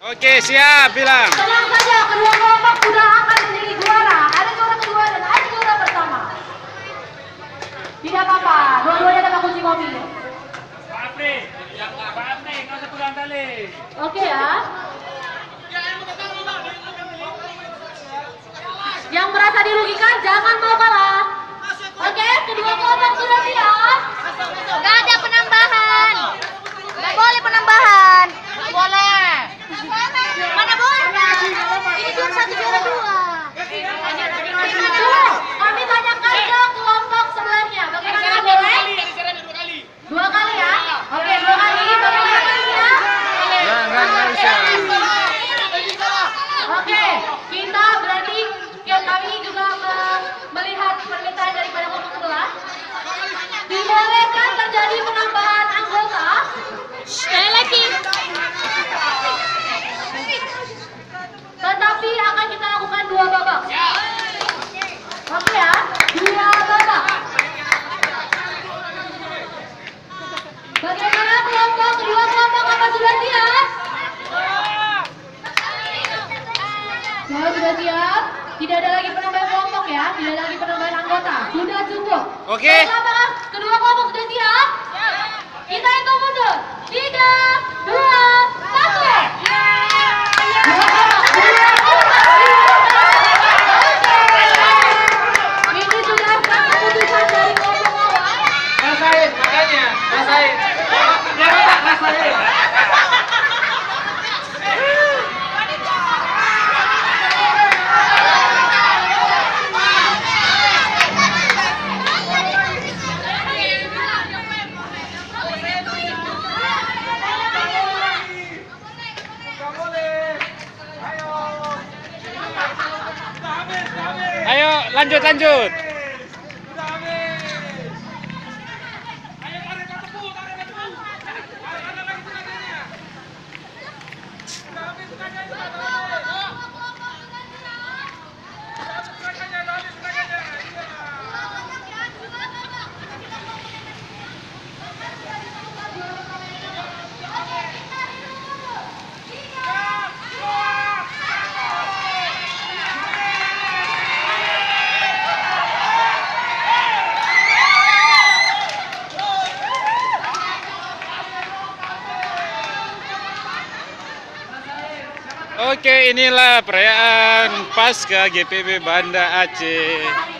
Oke, siap, bilang. Tenang saja, kedua kelompok sudah akan menjadi juara. Ada juara kedua dan ada juara pertama. Tidak apa-apa, dua-duanya dapat kunci mobil. Pak Apri, nggak usah pegang tali. Oke ya. Yang merasa dirugikan jangan mau kalah. Oke, kedua kelompok sudah siap. Nggak ada penambahan. Nggak boleh penambahan. Nggak boleh. Mana boleh? Ini juara satu, juara dua. Tunggu, kami tanyakan ke kelompok sebelahnya. Bagaimana boleh? Dua kali ya? Oke, dua kali. Bagaimana ya? Nggak bisa. Oke, kita berarti kami juga melihat permintaan daripada kelompok sebelah. Dibolehkan terjadi penambahan anggota. Sekali lagi. Tetapi akan kita lakukan dua babak. Oke ya, dua babak. Bagaimana kelompok, kedua kelompok apa sudah siap? Semua sudah siap? Tidak ada lagi penambahan kelompok ya, tidak ada lagi penambahan anggota. Sudah cukup. Oke. Apakah kedua kelompok sudah siap? Kita hitung mundur. 3, 2, 1. Ini sudah keputusan dari kelompok awal. Rasain, makanya. Rasain. Rasain. Ayo, lanjut, lanjut. Oke, inilah perayaan Pasca GPB Banda Aceh.